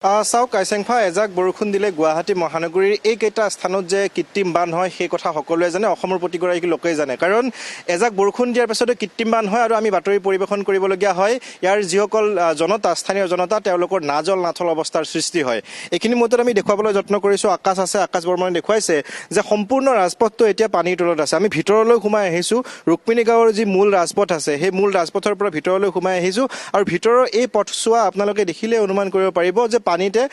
চাওক কাইচেংফা এজাক বৰষুণ দিলে গুৱাহাটী মহানগৰীৰ এইকেইটা স্থানত যে কৃত্ৰিম বান হয় সেই কথা সকলোৱে জানে, অসমৰ প্ৰতিগৰাকী লোকেই জানে। কাৰণ এজাক বৰষুণ দিয়াৰ পিছতে কৃত্ৰিম বান হয় আৰু আমি বাতৰি পৰিৱেশন কৰিবলগীয়া হয়। ইয়াৰ যিসকল জনতা, স্থানীয় জনতা, তেওঁলোকৰ নাজল নাথল অৱস্থাৰ সৃষ্টি হয়। এইখিনি মুহূৰ্তত আমি দেখুৱাবলৈ যত্ন কৰিছোঁ। আকাশ আছে, আকাশ বৰ্মনে দেখুৱাইছে যে সম্পূৰ্ণ ৰাজপথটো এতিয়া পানীৰ তলত আছে। আমি ভিতৰলৈ সোমাই আহিছোঁ। ৰুক্মিণী গাঁৱৰ যি মূল ৰাজপথ আছে সেই মূল ৰাজপথৰ পৰা ভিতৰলৈ সোমাই আহিছোঁ আৰু ভিতৰৰ এই পথছোৱা আপোনালোকে দেখিলে অনুমান কৰিব পাৰিব যে পানীতে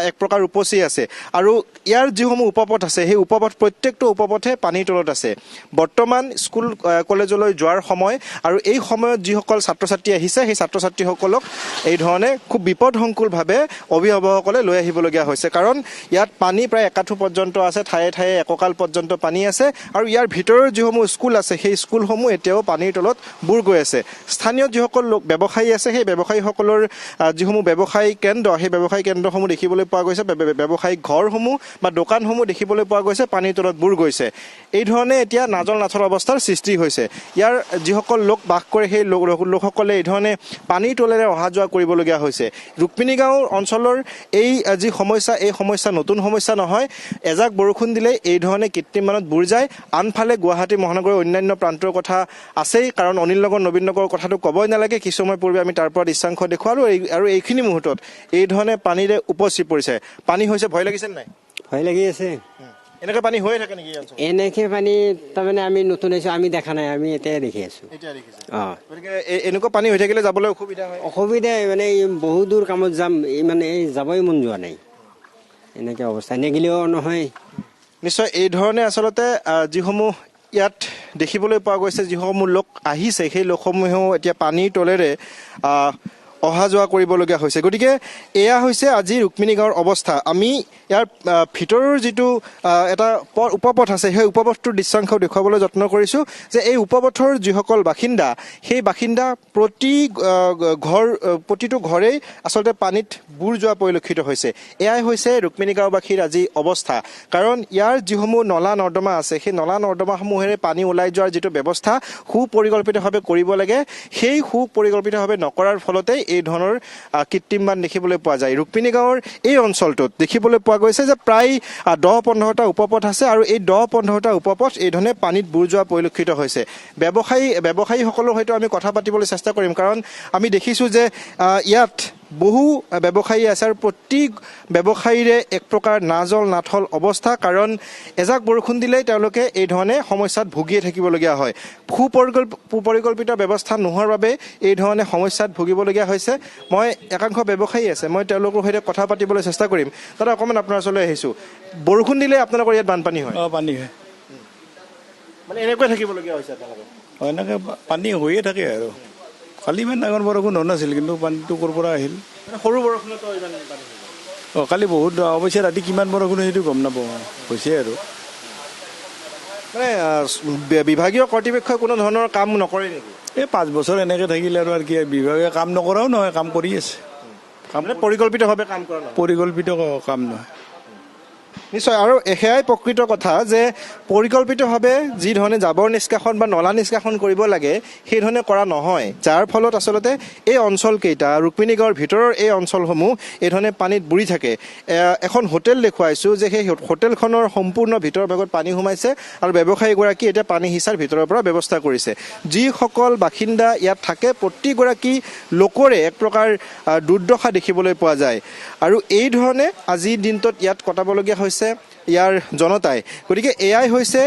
এক প্ৰকাৰ উপচি আছে আৰু ইয়াৰ যিসমূহ উপপথ আছে সেই উপপথ প্ৰত্যেকটো উপপথে পানীৰ তলত আছে। বৰ্তমান স্কুল কলেজলৈ যোৱাৰ সময় আৰু এই সময়ত যিসকল ছাত্ৰ ছাত্ৰী আহিছে সেই ছাত্ৰ ছাত্ৰীসকলক এই ধৰণে খুব বিপদসংকুলভাৱে অভিভাৱকসকলে লৈ আহিবলগীয়া হৈছে। কাৰণ ইয়াত পানী প্ৰায় একাঠু পৰ্যন্ত আছে, ঠায়ে ঠায়ে এককাল পৰ্যন্ত পানী আছে আৰু ইয়াৰ ভিতৰৰ যিসমূহ স্কুল আছে সেই স্কুলসমূহ এতিয়াও পানীৰ তলত বুৰ গৈ আছে। স্থানীয় যিসকল লোক ব্যৱসায়ী আছে সেই ব্যৱসায়ীসকলৰ যিসমূহ ব্যৱসায়িক কেন্দ্ৰ সেই ব্যৱসায়িক কেন্দ্ৰসমূহ দেখিবলৈ পোৱা গৈছে, ব্যৱসায়িক ঘৰসমূহ বা দোকানসমূহ দেখিবলৈ পোৱা গৈছে পানীৰ তলত বুৰ গৈছে। এই ধৰণে এতিয়া নাজল নাথল অৱস্থাৰ সৃষ্টি হৈছে। ইয়াৰ যিসকল লোক বাস কৰে সেই লোকসকলে এই ধৰণে পানীৰ তলেৰে অহা যোৱা কৰিবলগীয়া হৈছে। ৰুক্মিণী গাঁও অঞ্চলৰ এই যি সমস্যা, এই সমস্যা নতুন সমস্যা নহয়। এজাক বৰষুণ দিলে এই ধৰণে কৃত্ৰিম বানত বুৰ যায়। আনফালে গুৱাহাটী মহানগৰৰ অন্যান্য প্ৰান্তৰ কথা আছেই, কাৰণ অনিল নগৰ, নবীন নগৰৰ কথাটো ক'বই নালাগে। কিছু সময় পূৰ্বে আমি তাৰ পৰা দৃশ্যাংশ দেখুৱালোঁ আৰু এইখিনি মুহূৰ্তত এই ধৰণে পানীৰে উপচি পৰিছে। পানী হৈছে, ভয় লাগিছে নাই? ভয় লাগি আছে। এনেকৈ পানী হৈয়ে থাকে নেকি? এনেকৈ পানী তাৰমানে আমি নতুন আহিছোঁ, আমি দেখা নাই, আমি এতিয়াই দেখি আছোঁ। গতিকে এনেকুৱা পানী হৈ থাকিলে যাবলৈ অসুবিধা হয়। অসুবিধা মানে বহু দূৰ কামত যাম, মানে যাবই মন যোৱা নাই এনেকৈ অৱস্থা, নেগিলেও নহয়। নিশ্চয় এই ধৰণে আচলতে যিসমূহ ইয়াত দেখিবলৈ পোৱা গৈছে, যিসমূহ লোক আহিছে সেই লোকসমূহেও এতিয়া পানীৰ তলেৰে অহা যোৱা কৰিবলগীয়া হৈছে। গতিকে এয়া হৈছে আজি ৰুক্মিণী গাঁৱৰ অৱস্থা। আমি ইয়াৰ ভিতৰৰ যিটো এটা উপপথ আছে সেই উপপথটোৰ দৃশ্যাংশ দেখুৱাবলৈ যত্ন কৰিছোঁ যে এই উপপথৰ যিসকল বাসিন্দা সেই বাসিন্দা প্ৰতিটো ঘৰেই আচলতে পানীত বুৰ যোৱা পৰিলক্ষিত হৈছে। এয়াই হৈছে ৰুক্মিণী গাঁওবাসীৰ আজি অৱস্থা। কাৰণ ইয়াৰ যিসমূহ নলা নৰ্দমা আছে সেই নলা নৰ্দমাসমূহেৰে পানী ওলাই যোৱাৰ যিটো ব্যৱস্থা সুপৰিকল্পিতভাৱে কৰিব লাগে, সেই সুপৰিকল্পিতভাৱে নকৰাৰ ফলতেই এই ধৰণৰ কৃত্ৰিম বান দেখিবলৈ পোৱা যায়। ৰুক্মিণী গাঁৱৰ এই অঞ্চলটোত দেখিবলৈ পোৱা গৈছে যে প্ৰায় 10-15টা উপপথ আছে আৰু এই 10-15টা উপপথ এই ধৰণে পানীত বুৰ যোৱা পৰিলক্ষিত হৈছে। ব্যৱসায়ীসকলৰ সৈতে আমি কথা পাতিবলৈ চেষ্টা কৰিম, কাৰণ আমি দেখিছোঁ যে ইয়াত বহু ব্যৱসায়ী আছে আৰু প্ৰতি ব্যৱসায়ীৰে এক প্ৰকাৰ নাজল নাথল অৱস্থা। কাৰণ এজাক বৰষুণ দিলেই তেওঁলোকে এই ধৰণে সমস্যাত ভুগিয়ে থাকিবলগীয়া হয়। সুপৰিকল্পিত ব্যৱস্থা নোহোৱাৰ বাবে এই ধৰণে সমস্যাত ভুগিবলগীয়া হৈছে। মই একাংশ ব্যৱসায়ী আছে, মই তেওঁলোকৰ সৈতে কথা পাতিবলৈ চেষ্টা কৰিম। দাদা, অকণমান আপোনাৰ ওচৰলৈ আহিছোঁ। বৰষুণ দিলে আপোনালোকৰ ইয়াত বানপানী হয়? পানী হয়, মানে এনেকৈ থাকিবলগীয়া হৈছে আপোনালোকৰ? এনেকৈ পানী হৈয়ে থাকে আৰু। কালি ইমান ডাঙৰ বৰষুণ হোৱা নাছিল, কিন্তু পানীটো ক'ৰ পৰা আহিল? সৰু বৰষুণতো ইমান পানী অঁ, কালি বহুত, অৱশ্যে ৰাতি কিমান বৰষুণ সেইটো গম নাপাওঁ, হৈছে আৰু। মানে বিভাগীয় কৰ্তৃপক্ষই কোনো ধৰণৰ কাম নকৰে নেকি? এই 5 বছৰ এনেকৈ থাকিলে আৰু কি, বিভাগে কাম নকৰাও নহয়, কাম কৰি আছে। মানে পৰিকল্পিতভাৱে কাম কৰা নহয়? পৰিকল্পিত কাম নহয়। নিশ্চয়, আৰু সেয়াই প্ৰকৃত কথা যে পৰিকল্পিতভাৱে যি ধৰণে জাবৰ নিষ্কাশন বা নলা নিষ্কাশন কৰিব লাগে সেই ধৰণে কৰা নহয়, যাৰ ফলত আচলতে এই অঞ্চলকেইটা, ৰুক্মিণী গাঁৱৰ ভিতৰৰ এই অঞ্চলসমূহ এই ধৰণে পানীত বুৰি থাকে। এখন হোটেল দেখুৱাইছোঁ যে সেই হোটেলখনৰ সম্পূৰ্ণ ভিতৰ ভাগত পানী সোমাইছে আৰু ব্যৱসায়ীগৰাকী এতিয়া পানী সিঁচাৰ ভিতৰৰ পৰা ব্যৱস্থা কৰিছে। যিসকল বাসিন্দা ইয়াত থাকে প্ৰতিগৰাকী লোকৰে এক প্ৰকাৰ দুৰ্দশা দেখিবলৈ পোৱা যায় আৰু এই ধৰণে আজিৰ দিনটোত ইয়াত কটাবলগীয়া হৈছে ইয়াৰ জনতাই। গতিকে এয়াই হৈছে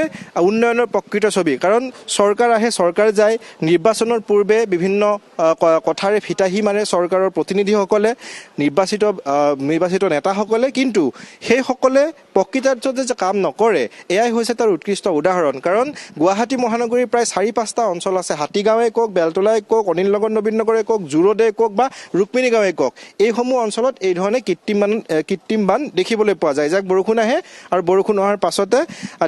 উন্নয়নৰ প্ৰকৃত ছবি। কাৰণ চৰকাৰ আহে, চৰকাৰ যায়, নিৰ্বাচনৰ পূৰ্বে বিভিন্ন কথাৰে ফিতাহী মাৰে চৰকাৰৰ প্ৰতিনিধিসকলে, নিৰ্বাচিত নেতাসকলে, কিন্তু সেইসকলে প্ৰকৃতাৰ্থত যে কাম নকৰে এয়াই হৈছে তাৰ উৎকৃষ্ট উদাহৰণ। কাৰণ গুৱাহাটী মহানগৰীৰ প্ৰায় 4-5টা অঞ্চল আছে, হাতীগাঁৱে কওক, বেলতলাই কওক, অনিল নগৰ, নবীন নগৰে কওক, জুৰোডে কওক বা ৰুক্মিণী গাঁৱে কওক, এইসমূহ অঞ্চলত এই ধৰণে কৃত্ৰিম বান দেখিবলৈ পোৱা যায়। যাক বৰষুণ আহে আৰু বৰষুণ অহাৰ পাছতে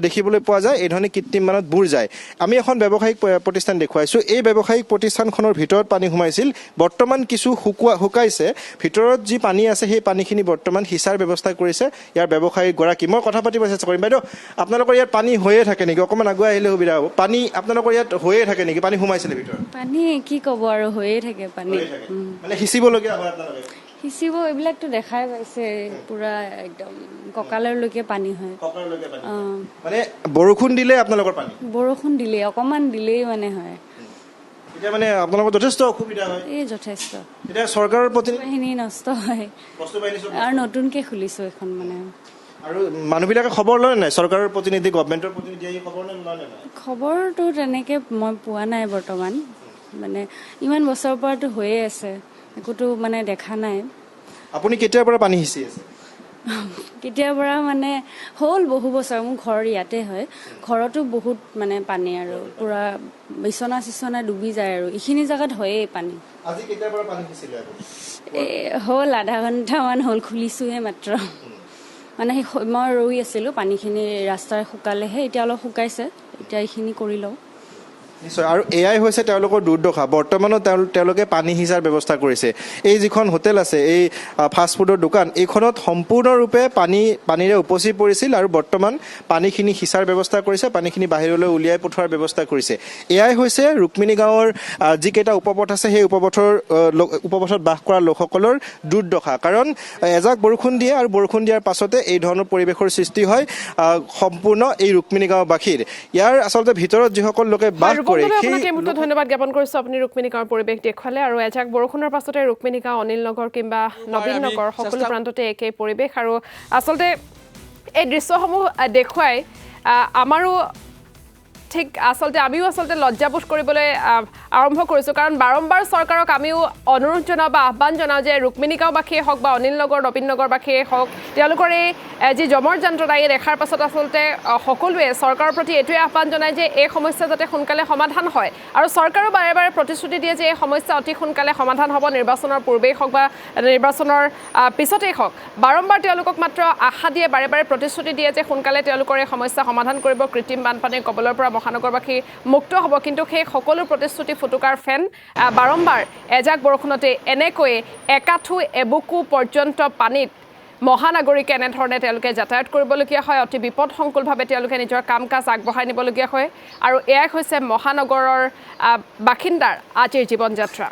দেখিবলৈ পোৱা যায় এই ধৰণে কৃত্ৰিম বানত বুৰ যায়। আমি এখন ব্যৱসায়িক প্ৰতিষ্ঠান দেখুৱাইছোঁ। এই ব্যৱসায়িক প্ৰতিষ্ঠানখনৰ ভিতৰত পানী সোমাইছিল, বৰ্তমান কিছু শুকাইছে। ভিতৰত যি পানী আছে সেই পানীখিনি বৰ্তমান সিঁচাৰ ব্যৱস্থা কৰিছে ইয়াৰ ব্যৱসায়ীগৰাকী। মই কথা পাতিব চেষ্টা কৰিম। বাইদেউ, আপোনালোকৰ ইয়াত পানী হৈয়ে থাকে নেকি? অকণমান আগুৱাই আহিলে সুবিধা হ'ব। পানী আপোনালোকৰ ইয়াত হৈয়ে থাকে নেকি? পানী সোমাইছিলে ভিতৰত? পানী কি ক'ব আৰু, হৈয়ে থাকে পানী। মানে সিঁচিবলগীয়া হয় আপোনালোকে? সিঁচিব এইবিলাকতো দেখাই পাইছে পুৰা একদম কঁকাললৈকে পানী হয় মানে বৰষুণ দিলে আপোনালোকৰ পানী বৰষুণ দিলেই অকণমান দিলেই মানে হয় এতিয়া মানে আপোনালোকৰ যথেষ্ট অসুবিধা হয় এই যথেষ্ট এতিয়া চৰকাৰৰ প্ৰতিনিধি খিনি নষ্ট হয় বস্তু বাহিনী চব আৰু নতুনকৈ খুলিছোঁ এখন মানে আৰু মানুহবিলাকে খবৰ লয় নাই চৰকাৰৰ প্ৰতিনিধি গভৰ্ণমেণ্টৰ প্ৰতিনিধি আহি খবৰ লয় নাই খবৰটো তেনেকৈ মই পোৱা নাই বৰ্তমান মানে ইমান বছৰৰ পৰাতো হৈয়ে আছে একোতো মানে দেখা নাই আপুনি কেতিয়াৰ পৰা পানী সিঁচি আছে কেতিয়াৰ পৰা মানে হ'ল বহু বছৰ মোৰ ঘৰ ইয়াতে হয় ঘৰতো বহুত মানে পানী আৰু পূৰা বিচনা চিচনা ডুবি যায় আৰু এইখিনি জেগাত হয়েই পানী আজি কেতিয়াৰ পৰা পানী সিঁচিলে হ'ল আধা ঘণ্টামান হ'ল খুলিছোঁহে মাত্ৰ মানে মই ৰৈ আছিলোঁ পানীখিনি ৰাস্তাৰে শুকালেহে এতিয়া অলপ শুকাইছে এতিয়া এইখিনি কৰি লওঁ নিশ্চয় আৰু এয়াই হৈছে তেওঁলোকৰ দুৰ্দশা বৰ্তমানো তেওঁলোকে পানী সিঁচাৰ ব্যৱস্থা কৰিছে এই যিখন হোটেল আছে এই ফাষ্টফুডৰ দোকান এইখনত সম্পূৰ্ণৰূপে পানীৰে উপচি পৰিছিল আৰু বৰ্তমান পানীখিনি সিঁচাৰ ব্যৱস্থা কৰিছে পানীখিনি বাহিৰলৈ উলিয়াই পঠোৱাৰ ব্যৱস্থা কৰিছে এয়াই হৈছে ৰুক্মিণী গাঁৱৰ যিকেইটা উপপথ আছে সেই উপপথত বাস কৰা লোকসকলৰ দুৰ্দশা কাৰণ এজাক বৰষুণ দিয়ে আৰু বৰষুণ দিয়াৰ পাছতে এই ধৰণৰ পৰিৱেশৰ সৃষ্টি হয় সম্পূৰ্ণ এই ৰুক্মিণী গাঁওবাসীৰ ইয়াৰ আচলতে ভিতৰত যিসকল লোকে বাস ধন্যবাদ জ্ঞাপন কৰিছো আপুনি ৰুক্মিণী গাঁৱৰ পৰিৱেশ দেখুৱালে আৰু এজাক বৰষুণৰ পাছতে ৰুক্মিণী গাঁও অনিল নগৰ কিংবা নবীন নগৰ সকলো প্ৰান্ততে একেই পৰিৱেশ আৰু আচলতে এই দৃশ্যসমূহ দেখুৱাই আমাৰো ঠিক আচলতে আমিও আচলতে লজ্জাবোধ কৰিবলৈ আৰম্ভ কৰিছোঁ কাৰণ বাৰম্বাৰ চৰকাৰক আমিও অনুৰোধ জনাওঁ বা আহ্বান জনাওঁ যে ৰুক্মিণী গাঁওবাসীয়ে হওক বা অনিল নগৰ নবীন নগৰবাসীয়ে হওক তেওঁলোকৰ এই যি জমৰ যন্ত্ৰণা এই দেখাৰ পাছত আচলতে সকলোৱে চৰকাৰৰ প্ৰতি এইটোৱে আহ্বান জনায় যে এই সমস্যা যাতে সোনকালে সমাধান হয় আৰু চৰকাৰেও বাৰে বাৰে প্ৰতিশ্ৰুতি দিয়ে যে এই সমস্যা অতি সোনকালে সমাধান হ'ব নিৰ্বাচনৰ পূৰ্বেই হওক বা নিৰ্বাচনৰ পিছতেই হওক বাৰম্বাৰ তেওঁলোকক মাত্ৰ আশা দিয়ে বাৰে বাৰে প্ৰতিশ্ৰুতি দিয়ে যে সোনকালে তেওঁলোকৰ এই সমস্যা সমাধান কৰিব কৃত্ৰিম বানপানীৰ কবলৰ পৰা মহানগৰবাসী মুক্ত হ'ব কিন্তু সেই সকলো প্ৰতিশ্ৰুতি ফুটুকাৰ ফেন বাৰম্বাৰ এজাক বৰষুণতে এনেকৈয়ে একাঠু এবুকু পৰ্যন্ত পানীত মহানগৰীকে এনেধৰণে তেওঁলোকে যাতায়াত কৰিবলগীয়া হয় অতি বিপদসংকুলভাৱে তেওঁলোকে নিজৰ কাম কাজ আগবঢ়াই নিবলগীয়া হয় আৰু এয়াই হৈছে মহানগৰৰ বাসিন্দাৰ আজিৰ জীৱন যাত্ৰা